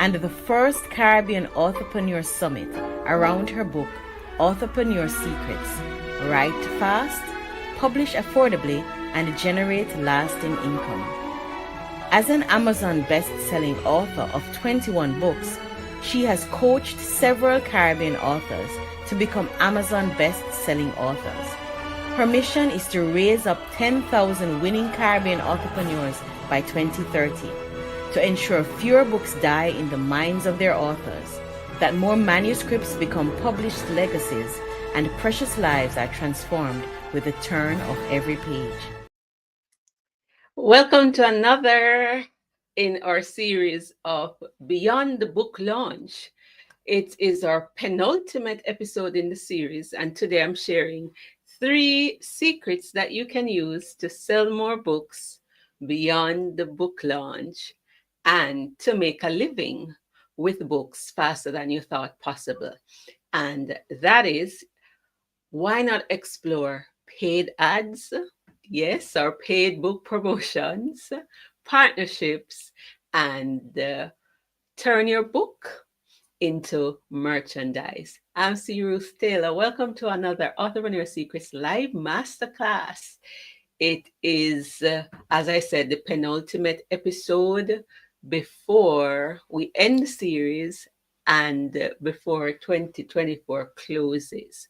and the first Caribbean Authorpreneur Summit around her book, Authorpreneur Secrets: Write Fast, Publish Affordably, and Generate Lasting Income. As an Amazon best-selling author of 21 books, she has coached several Caribbean authors to become Amazon best-selling authors. Her mission is to raise up 10,000 winning Caribbean entrepreneurs by 2030, to ensure fewer books die in the minds of their authors, that more manuscripts become published legacies, and precious lives are transformed with the turn of every page. Welcome to another in our series of Beyond the Book Launch. It is our penultimate episode in the series, and today I'm sharing 3 secrets that you can use to sell more books beyond the book launch and to make a living with books faster than you thought possible. And that is, why not explore paid ads? Yes, or paid book promotions, partnerships, and turn your book into merchandise. I'm C. Ruth Taylor. Welcome to another Authorpreneur Secrets live masterclass. It is, as I said, the penultimate episode before we end the series and before 2024 closes.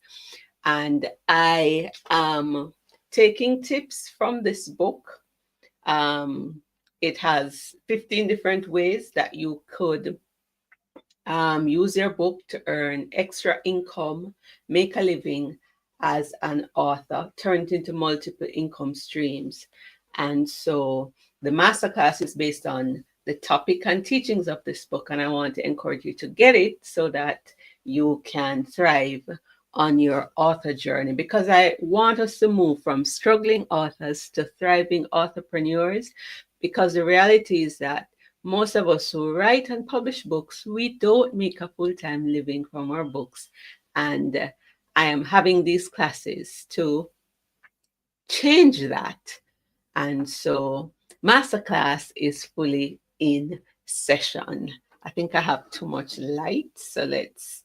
And I am taking tips from this book. It has 15 different ways that you could use your book to earn extra income, make a living as an author, turn it into multiple income streams. And so the masterclass is based on the topic and teachings of this book, and I want to encourage you to get it so that you can thrive on your author journey, because I want us to move from struggling authors to thriving entrepreneurs, because the reality is that most of us who write and publish books, we don't make a full-time living from our books. And I am having these classes to change that. And so masterclass is fully in session. I think I have too much light, so let's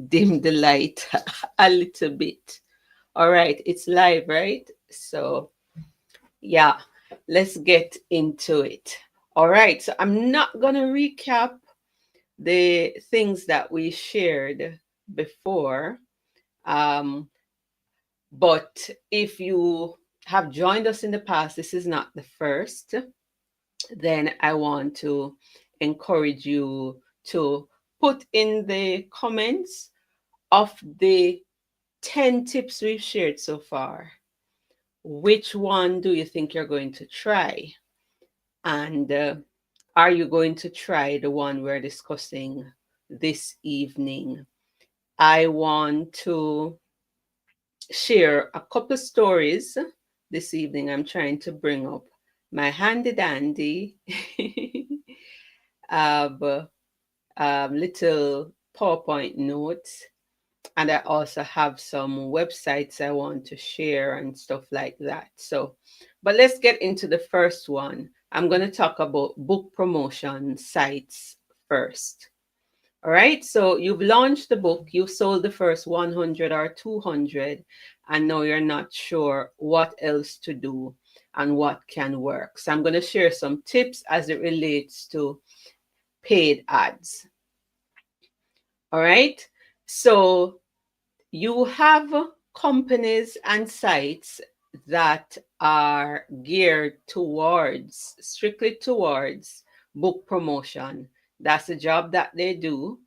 dim the light a little bit. All right, it's live, right? So yeah, let's get into it. All right, so I'm not going to recap the things that we shared before, but if you have joined us in the past, this is not the first, then I want to encourage you to put in the comments of the 10 tips we've shared so far. Which one do you think you're going to try? And are you going to try the one we're discussing this evening? I want to share a couple stories this evening. I'm trying to bring up my handy dandy little PowerPoint notes. And I also have some websites I want to share and stuff like that. So, but let's get into the first one. I'm going to talk about book promotion sites first. All right. So you've launched the book, you've sold the first 100 or 200, and now you're not sure what else to do and what can work. So I'm going to share some tips as it relates to paid ads. All right. So you have companies and sites that are geared towards, strictly towards book promotion. That's a job that they do.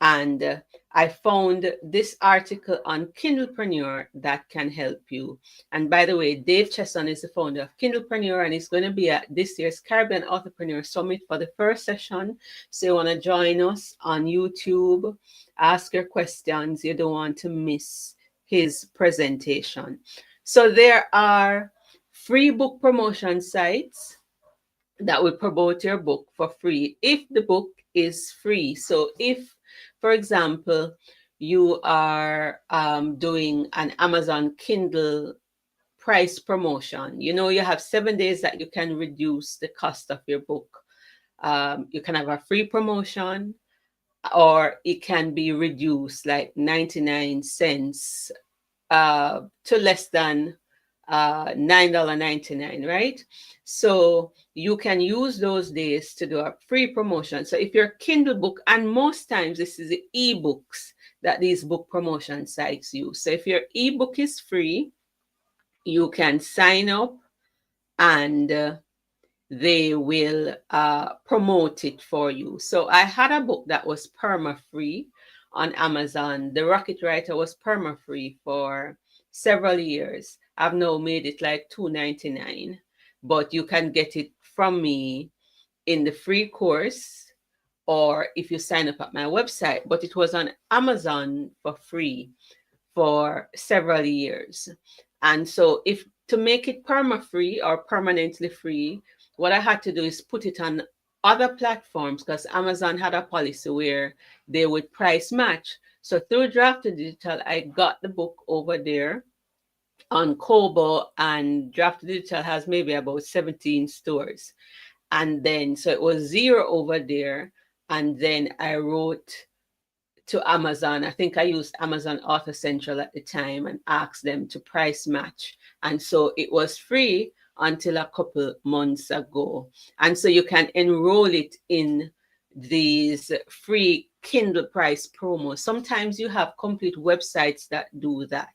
And I found this article on Kindlepreneur that can help you. And by the way, Dave Chesson is the founder of Kindlepreneur, and he's going to be at this year's Caribbean Authorpreneur Summit for the first session. So you want to join us on YouTube, ask your questions. You don't want to miss his presentation. So there are free book promotion sites that will promote your book for free if the book is free. So if, for example, you are doing an Amazon Kindle price promotion, you know, you have 7 days that you can reduce the cost of your book. You can have a free promotion, or it can be reduced like 99 cents to less than $9.99, right? So you can use those days to do a free promotion. So if your Kindle book, and most times this is the ebooks that these book promotion sites use. So if your ebook is free, you can sign up, and they will promote it for you. So I had a book that was perma free on Amazon. The Rocket Writer was perma free for several years. I've now made it like $2.99, but you can get it from me in the free course, or if you sign up at my website. But it was on Amazon for free for several years. And so, if to make it perma free or permanently free, what I had to do is put it on other platforms, because Amazon had a policy where they would price match. So through Drafted Digital, I got the book over there on Kobo, and Drafted Digital has maybe about 17 stores. And then, so it was zero over there. And then I wrote to Amazon. I think I used Amazon Author Central at the time and asked them to price match. And so it was free until a couple months ago. And so you can enroll it in these free Kindle price promos. Sometimes you have complete websites that do that.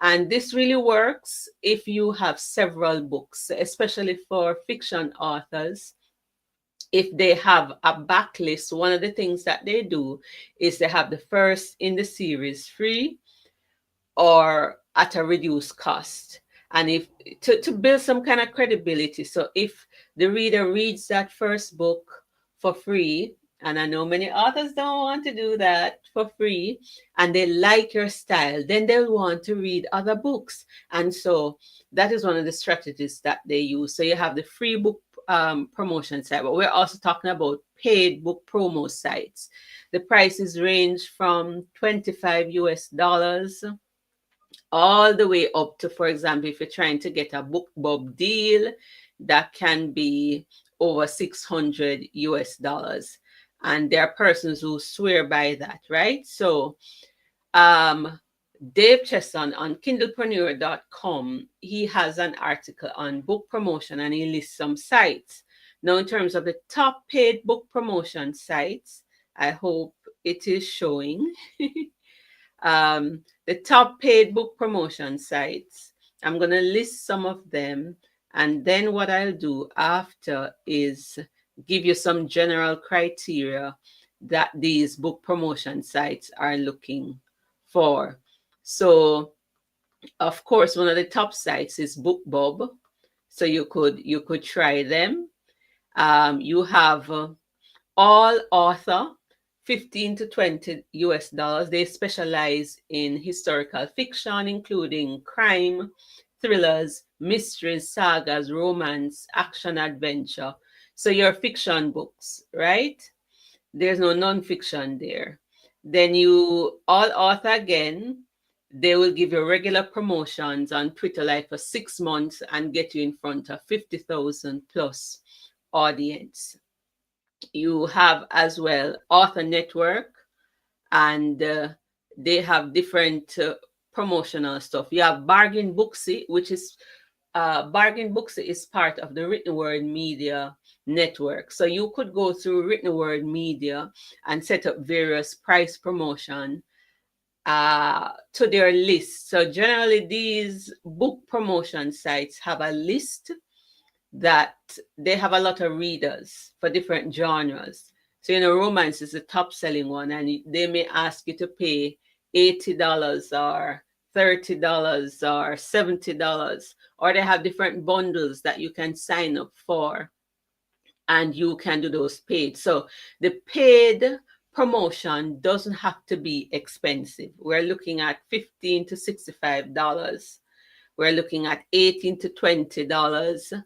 And this really works if you have several books, especially for fiction authors. If they have a backlist, one of the things that they do is they have the first in the series free or at a reduced cost. And if to build some kind of credibility. So if the reader reads that first book for free, and I know many authors don't want to do that for free, and they like your style, then they'll want to read other books. And so that is one of the strategies that they use. So you have the free book promotion site, but we're also talking about paid book promo sites. The prices range from 25 US dollars all the way up to, for example, if you're trying to get a BookBub deal, that can be over 600 US dollars. And there are persons who swear by that, right? So Dave Chesson on kindlepreneur.com, he has an article on book promotion, and he lists some sites. Now, in terms of the top paid book promotion sites, I hope it is showing. The top paid book promotion sites. I'm going to list some of them. And then what I'll do after is give you some general criteria that these book promotion sites are looking for. So, of course, one of the top sites is BookBub. So you could try them. You have All Author, 15 to 20 US dollars. They specialize in historical fiction, including crime, thrillers, mysteries, sagas, romance, action, adventure. So your fiction books, right? There's no non-fiction there. Then you All Author again, they will give you regular promotions on Twitter Live for 6 months and get you in front of 50,000 plus audience. You have as well Author Network, and they have different promotional stuff. You have Bargain Booksy, which is Bargain Booksy is part of the Written Word Media network. So you could go through Written Word Media and set up various price promotion to their list. So generally, these book promotion sites have a list that they have a lot of readers for different genres. So, romance is the top selling one, and they may ask you to pay $80 or $30 or $70, or they have different bundles that you can sign up for, and you can do those paid. So, the paid promotion doesn't have to be expensive. We're looking at $15 to $65. We're looking at $18 to $20.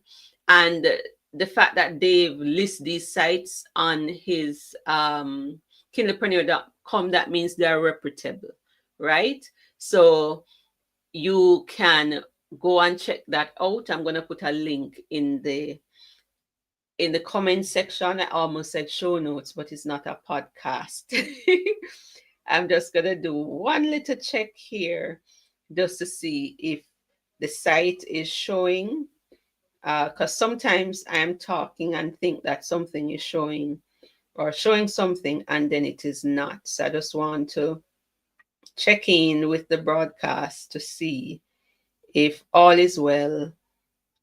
And the fact that Dave lists these sites on his kindlepreneur.com, that means they're reputable, right? So you can go and check that out. I'm going to put a link in the in the comment section. I almost said show notes, but it's not a podcast. I'm just going to do one little check here just to see if the site is showing. Because sometimes I am talking and think that something is showing or showing something and then it is not. So I just want to check in with the broadcast to see if all is well,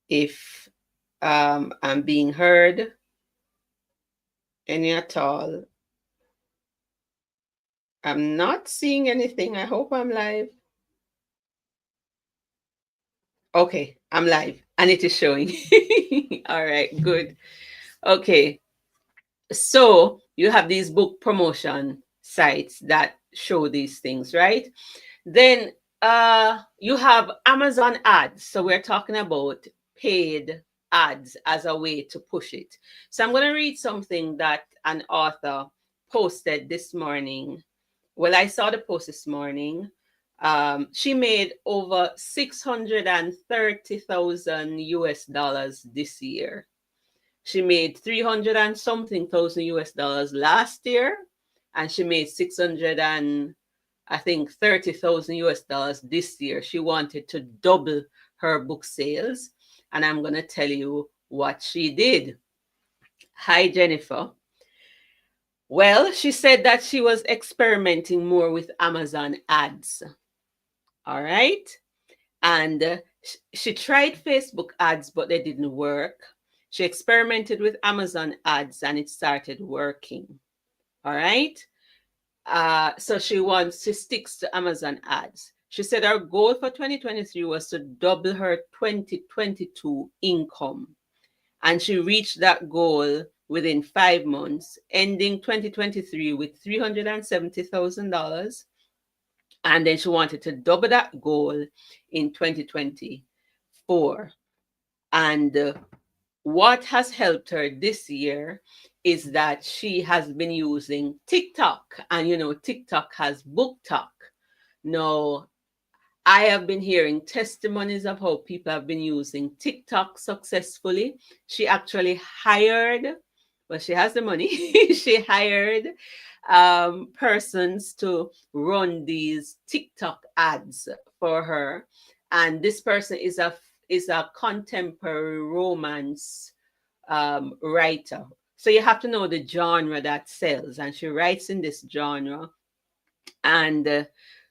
if I'm being heard any at all. I'm not seeing anything. I hope I'm live. Okay, I'm live and it is showing. All right, good. Okay, so you have these book promotion sites that show these things, right? Then you have Amazon ads. So we're talking about paid ads as a way to push it. So I'm going to read something that an author posted this morning. Well, I saw the post this morning. She made over 630,000 US dollars this year. She made 300 and something thousand US dollars last year, and she made 600 and I think 30,000 US dollars this year. She wanted to double her book sales, and I'm going to tell you what she did. Hi, Jennifer. Well, she said that she was experimenting more with Amazon ads. All right. And she tried Facebook ads, but they didn't work. She experimented with Amazon ads and it started working. All right. So she sticks to Amazon ads. She said her goal for 2023 was to double her 2022 income. And she reached that goal within 5 months, ending 2023 with $370,000. And then she wanted to double that goal in 2024. And what has helped her this year is that she has been using TikTok. And you know, TikTok has book talk. Now, I have been hearing testimonies of how people have been using TikTok successfully. She actually hired, well, she has the money, she hired persons to run these TikTok ads for her. And this person is a contemporary romance writer. So you have to know the genre that sells. And she writes in this genre. And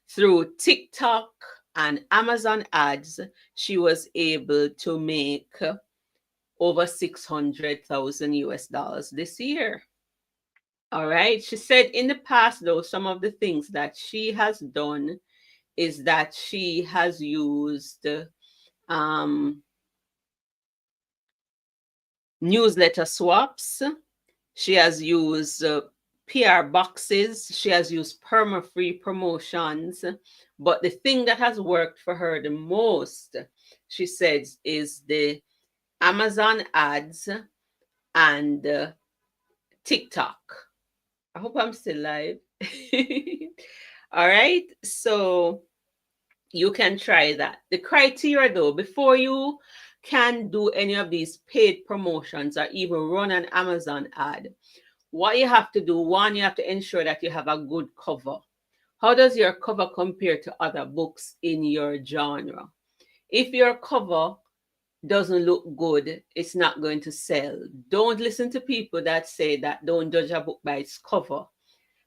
through TikTok and Amazon ads, she was able to make over 600,000 US dollars this year. All right. She said in the past, though, some of the things that she has done is that she has used newsletter swaps. She has used PR boxes. She has used perma-free promotions. But the thing that has worked for her the most, she says, is the Amazon ads and TikTok. I hope I'm still live. All right. So you can try that. The criteria, though, before you can do any of these paid promotions or even run an Amazon ad, what you have to do, one, you have to ensure that you have a good cover. How does your cover compare to other books in your genre? If your cover doesn't look good, it's not going to sell. Don't listen to people that say that don't judge a book by its cover.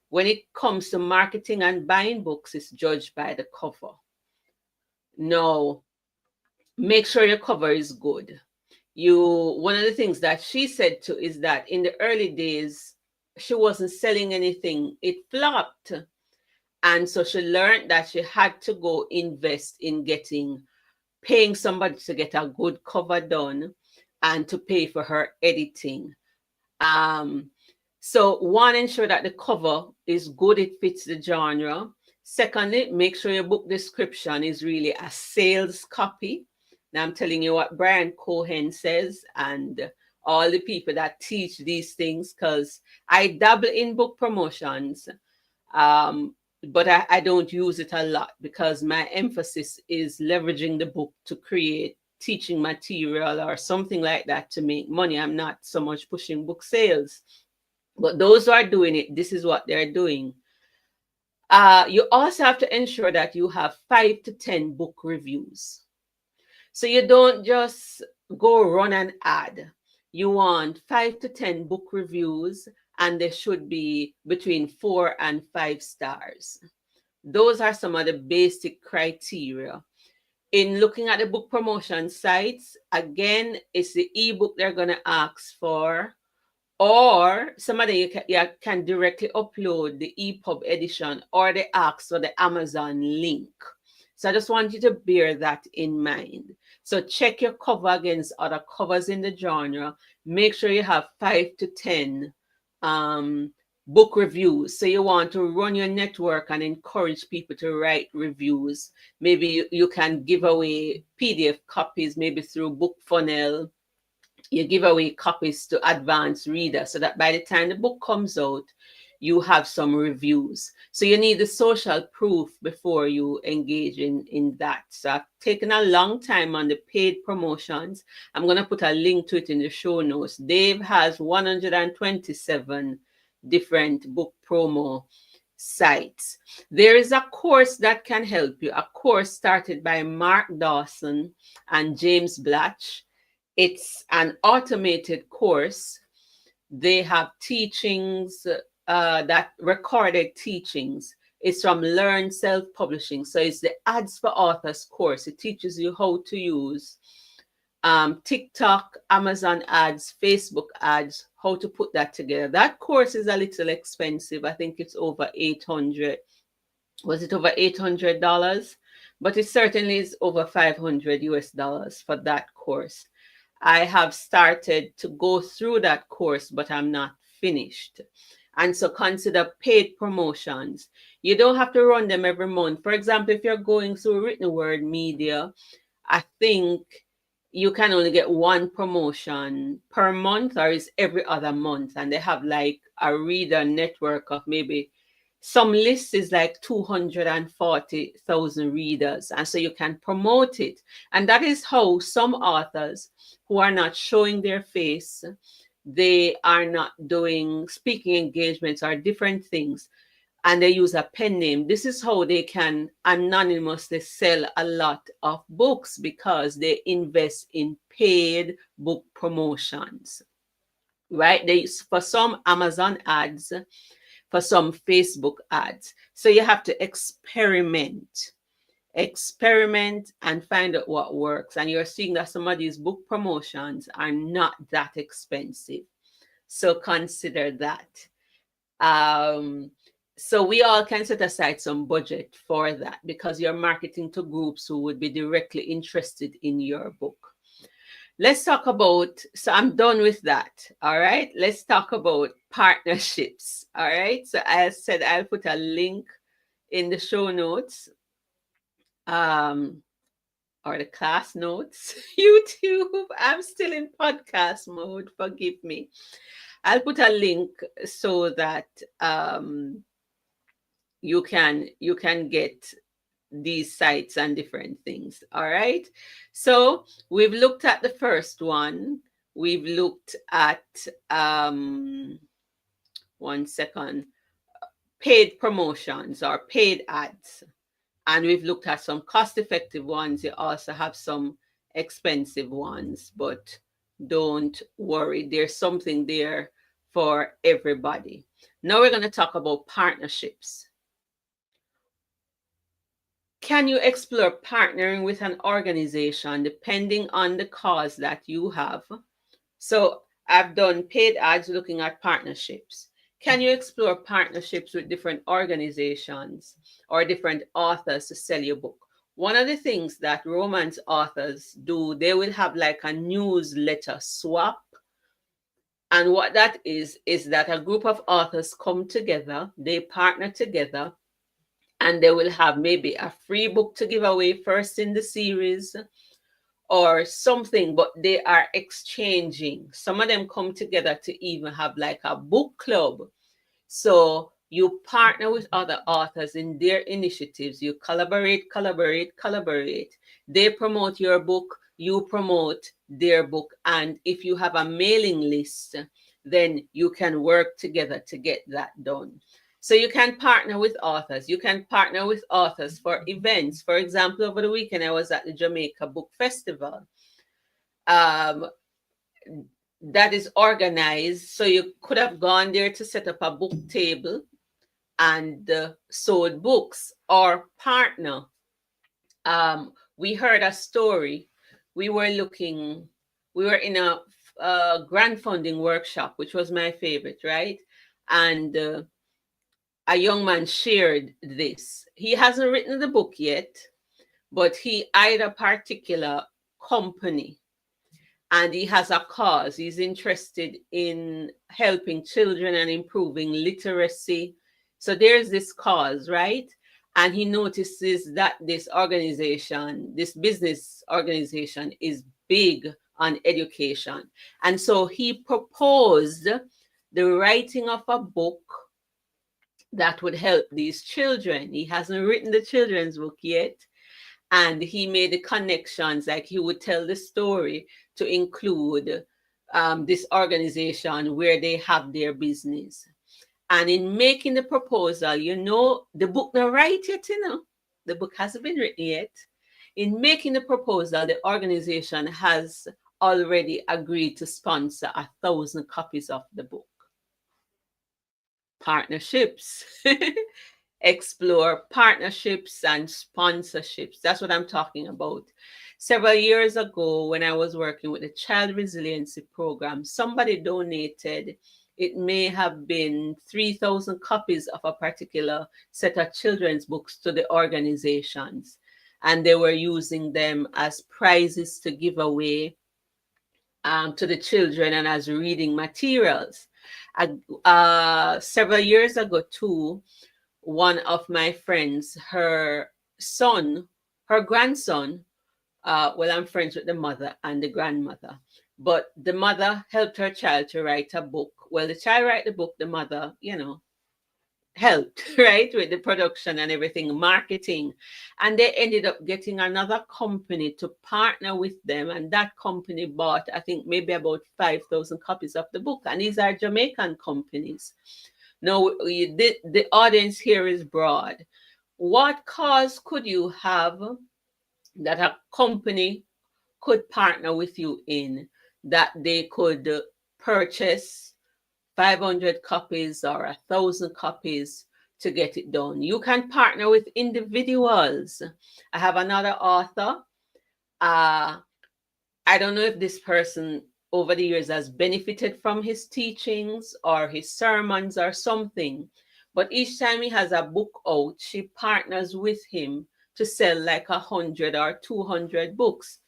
When it comes to marketing and buying books, it's judged by the cover. No, make sure your cover is good. One of the things that she said too is that in the early days, she wasn't selling anything. It flopped. And so she learned that she had to go invest in paying somebody to get a good cover done and to pay for her editing. So one, ensure that the cover is good, it fits the genre. Secondly, make sure your book description is really a sales copy. Now I'm telling you what Brian Cohen says and all the people that teach these things, because I dabble in book promotions, but I don't use it a lot because my emphasis is leveraging the book to create teaching material or something like that to make money. I'm not so much pushing book sales, but those who are doing it, this is what they're doing. You also have to ensure that you have 5 to 10 book reviews. So you don't just go run an ad. You want 5 to 10 book reviews, and they should be between 4 and 5 stars. Those are some of the basic criteria. In looking at the book promotion sites, again, it's the ebook they're going to ask for, or some of them you can directly upload the EPUB edition, or they ask for the Amazon link. So I just want you to bear that in mind. So check your cover against other covers in the genre. Make sure you have 5 to 10 book reviews. So you want to run your network and encourage people to write reviews. Maybe you can give away PDF copies, maybe through BookFunnel. You give away copies to advanced readers so that by the time the book comes out, you have some reviews. So you need the social proof before you engage in that. So I've taken a long time on the paid promotions. I'm going to put a link to it in the show notes. Dave has 127 different book promo sites. There is a course that can help you, a course started by Mark Dawson and James Blatch. It's an automated course. They have teachings, that recorded teachings. It's from Learn Self-Publishing. So it's the Ads for Authors course. It teaches you how to use TikTok, Amazon ads, Facebook ads, how to put that together. That course is a little expensive. I think it's over 800. Was it over $800? But it certainly is over 500 US dollars for that course. I have started to go through that course, but I'm not finished. And so consider paid promotions. You don't have to run them every month. For example, if you're going through written word media, I think you can only get one promotion per month, or is every other month. And they have like a reader network of maybe some lists is like 240,000 readers. And so you can promote it. And that is how some authors who are not showing their face, they are not doing speaking engagements or different things, and they use a pen name. This is how they can anonymously sell a lot of books, because they invest in paid book promotions, right? They use for some Amazon ads, for some Facebook ads. So you have to experiment and find out what works. And you're seeing that some of these book promotions are not that expensive. So consider that. So we all can set aside some budget for that, because you're marketing to groups who would be directly interested in your book. Let's talk about, so I'm done with that. All right. Let's talk about partnerships. All right. So I said I'll put a link in the show notes, or the class notes. YouTube, I'm still in podcast mode. Forgive me. I'll put a link so that you can get these sites and different things. All right. So we've looked at the first one. We've looked at one second, paid promotions or paid ads. And we've looked at some cost-effective ones. You also have some expensive ones, but don't worry. There's something there for everybody. Now we're going to talk about partnerships. Can you explore partnering with an organization depending on the cause that you have? So I've done paid ads looking at partnerships. Can you explore partnerships with different organizations or different authors to sell your book? One of the things that romance authors do, they will have like a newsletter swap. And what that is that a group of authors come together, they partner together, and they will have maybe a free book to give away first in the series or something, but they are exchanging. Some of them come together to even have like a book club. So you partner with other authors in their initiatives. You collaborate. They promote your book. you promote their book. And if you have a mailing list, then you can work together to get that done. So you can partner with authors. You can partner with authors for events. For example, over the weekend, I was at the Jamaica Book Festival. Um, that is organized. So you could have gone there to set up a book table and sold books or partner. We heard a story. We were looking, we were in a grant funding workshop, which was my favorite, right? And a young man shared this. He hasn't written the book yet, but he eyed a particular company and he has a cause. He's interested in helping children and improving literacy. So there's this cause, right? And he notices that this organization, this business organization, is big on education. And so he proposed the writing of a book that would help these children. He hasn't written the children's book yet, and he made the connections, like he would tell the story to include this organization where they have their business. And in making the proposal, the book not right yet, the book hasn't been written yet. In making the proposal, the organization has already agreed to sponsor 1,000 copies of the book. Partnerships. Explore partnerships and sponsorships. That's what I'm talking about. Several years ago, when I was working with the Child Resiliency Program, somebody donated, it may have been 3,000 copies of a particular set of children's books to the organizations. And they were using them as prizes to give away to the children and as reading materials. Several years ago, too, one of my friends, her grandson, well, I'm friends with the mother and the grandmother, but the mother helped her child to write a book. Well, the child write the book, the mother, helped, right, with the production and everything, marketing. And they ended up getting another company to partner with them. And that company bought, I think, maybe about 5,000 copies of the book. And these are Jamaican companies. Now, the audience here is broad. What cause could you have that a company could partner with you in, that they could purchase 500 copies or 1,000 copies to get it done? You can partner with individuals. I have another author. I don't know if this person over the years has benefited from his teachings or his sermons or something, but each time he has a book out, she partners with him to sell like 100 or 200 books.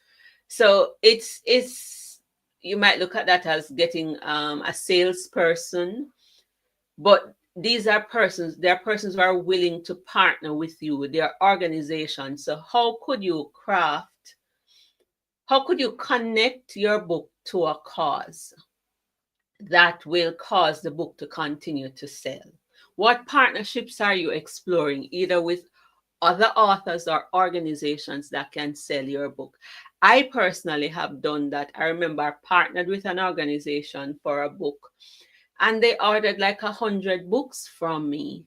So it's you might look at that as getting a salesperson, but these are persons. They are persons who are willing to partner with you. They are organizations. So how could you connect your book to a cause that will cause the book to continue to sell? What partnerships are you exploring, either with other authors or organizations that can sell your book? I personally have done that. I remember I partnered with an organization for a book, and they ordered like 100 books from me.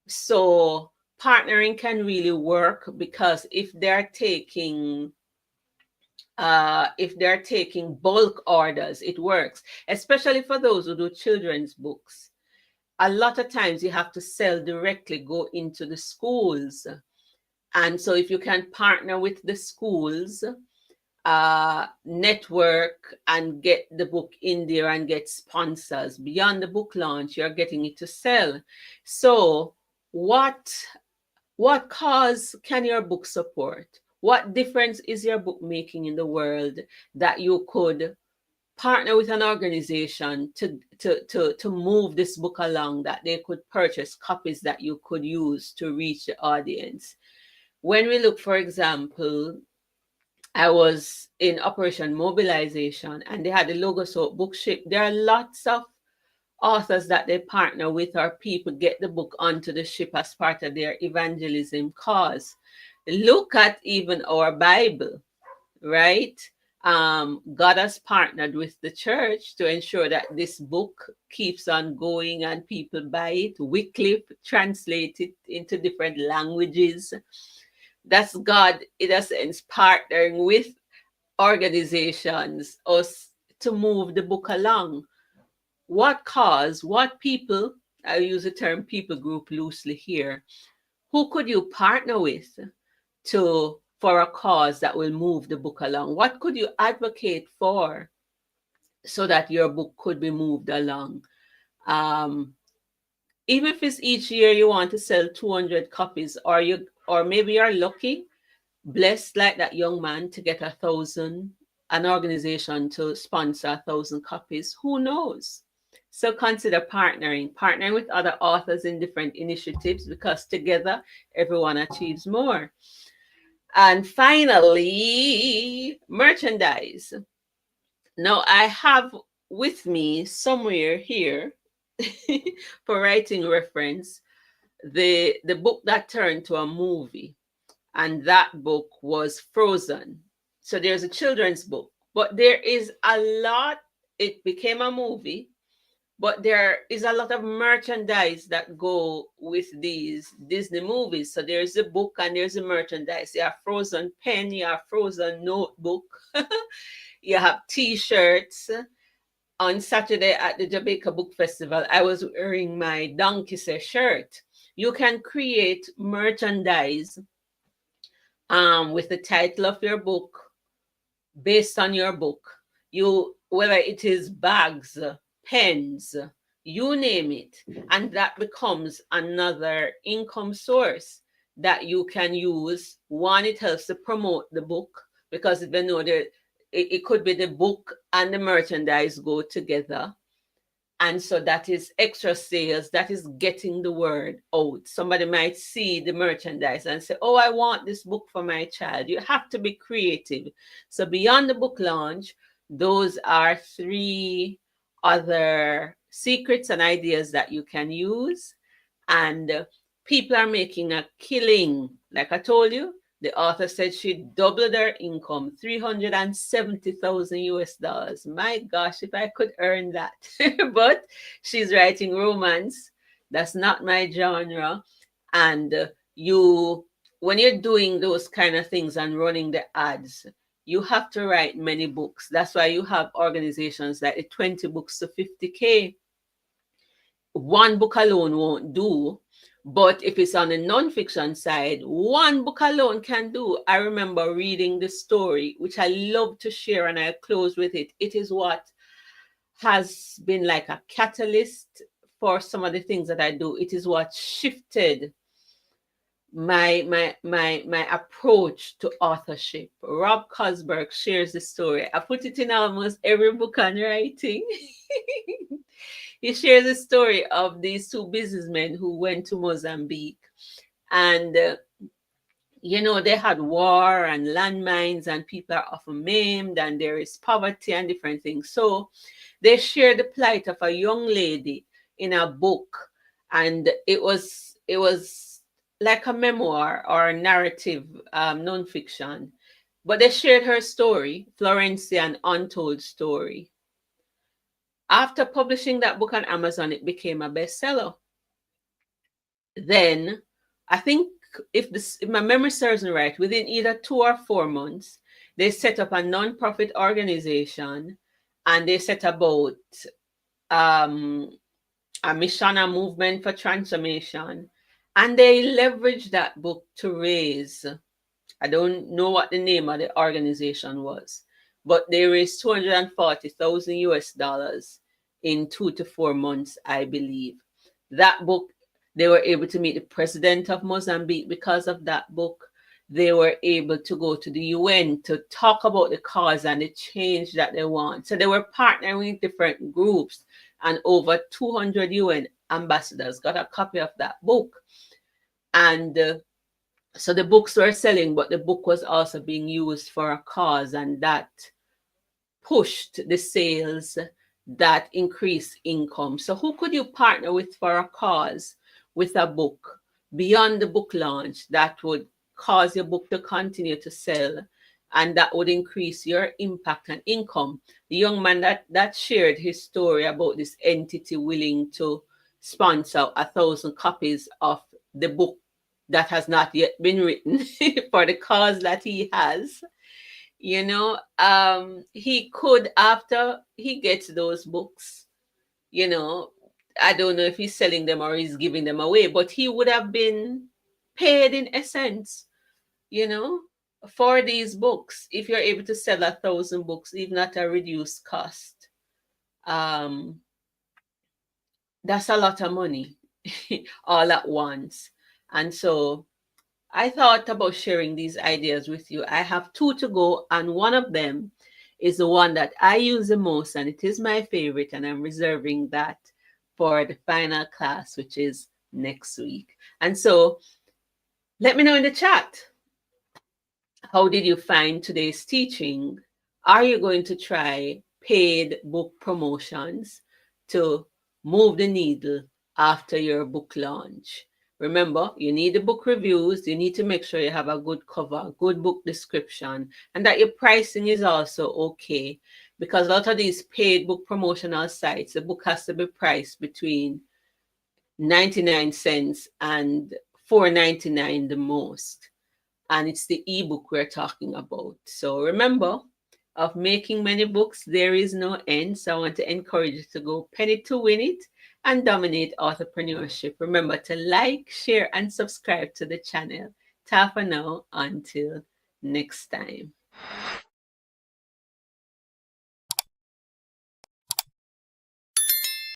So partnering can really work, because if they're taking bulk orders, it works, especially for those who do children's books. A lot of times you have to sell directly, go into the schools. And so if you can partner with the schools, network and get the book in there and get sponsors beyond the book launch, you're getting it to sell. So what cause can your book support? What difference is your book making in the world that you could partner with an organization to move this book along, that they could purchase copies that you could use to reach the audience? When we look, for example, I was in Operation Mobilization and they had the Logos Hope book ship. There are lots of authors that they partner with, or people get the book onto the ship as part of their evangelism cause. Look at even our Bible, right? God has partnered with the church to ensure that this book keeps on going and people buy it. Wycliffe translated into different languages. That's God, in a sense, partnering with organizations us to move the book along. What cause, what people, I use the term people group loosely here, who could you partner with to for a cause that will move the book along? What could you advocate for so that your book could be moved along? Um, Even if it's each year you want to sell 200 copies, or maybe you're lucky, blessed like that young man to get 1,000, an organization to sponsor 1,000 copies. Who knows? So consider partnering with other authors in different initiatives, because together everyone achieves more. And finally, merchandise. Now I have with me somewhere here for writing reference the book that turned to a movie, and that book was Frozen. So there's a children's book, but there is a lot. It became a movie, but there is a lot of merchandise that go with these Disney movies. So there's a book and there's a merchandise. You have Frozen pen, you have Frozen notebook, you have T-shirts. On Saturday at the Jamaica Book Festival, I was wearing my Donkey Say shirt. You can create merchandise with the title of your book based on your book. You, whether it is bags, pens, you name it, and that becomes another income source that you can use. One, it helps to promote the book, because if you know that it could be the book and the merchandise go together. And so that is extra sales, that is getting the word out. Somebody might see the merchandise and say, oh, I want this book for my child. You have to be creative. So beyond the book launch, those are three other secrets and ideas that you can use. And people are making a killing. Like I told you, the author said she doubled her income, 370,000 US dollars. My gosh, if I could earn that. But she's writing romance. That's not my genre. And you, when you're doing those kind of things and running the ads, you have to write many books. That's why you have organizations like the 20 books to 50K. One book alone won't do. But if it's on the nonfiction side, one book alone can do. I remember reading the story, which I love to share, and I'll close with it. It is what has been like a catalyst for some of the things that I do. It is what shifted my approach to authorship. Rob Cosberg shares the story. I put it in almost every book on writing. He shares the story of these two businessmen who went to Mozambique, and they had war and landmines, and people are often maimed, and there is poverty and different things. So they share the plight of a young lady in a book, and it was like a memoir or a narrative, nonfiction. But they shared her story, Florencia, an untold story. After publishing that book on Amazon, it became a bestseller. Then, I think, if my memory serves me right, within either 2 or 4 months, they set up a nonprofit organization, and they set about a mission, a movement for transformation, and they leveraged that book to raise, I don't know what the name of the organization was, but they raised 240,000 US dollars in 2 to 4 months, I believe. That book, they were able to meet the president of Mozambique because of that book. They were able to go to the UN to talk about the cause and the change that they want. So they were partnering with different groups, and over 200 UN ambassadors got a copy of that book. And so the books were selling, but the book was also being used for a cause, and that pushed the sales, that increased income. So who could you partner with for a cause with a book beyond the book launch that would cause your book to continue to sell and that would increase your impact and income. The young man that shared his story about this entity willing to sponsor 1,000 copies of the book that has not yet been written for the cause that he has, he could, after he gets those books, you know, I don't know if he's selling them or he's giving them away, but he would have been paid in essence, you know, for these books. If you're able to sell 1,000 books, even at a reduced cost, um, that's a lot of money all at once. And so I thought about sharing these ideas with you. I have two to go, and one of them is the one that I use the most, and it is my favorite, and I'm reserving that for the final class, which is next week. And so let me know in the chat, how did you find today's teaching? Are you going to try paid book promotions to move the needle after your book launch? Remember, you need the book reviews. You need to make sure you have a good cover, good book description, and that your pricing is also okay. Because a lot of these paid book promotional sites, the book has to be priced between 99 cents and $4.99 the most. And it's the ebook we're talking about. So remember, of making many books, there is no end. So I want to encourage you to go penny to win it and dominate entrepreneurship. Remember to like, share, and subscribe to the channel. Ta for now, until next time.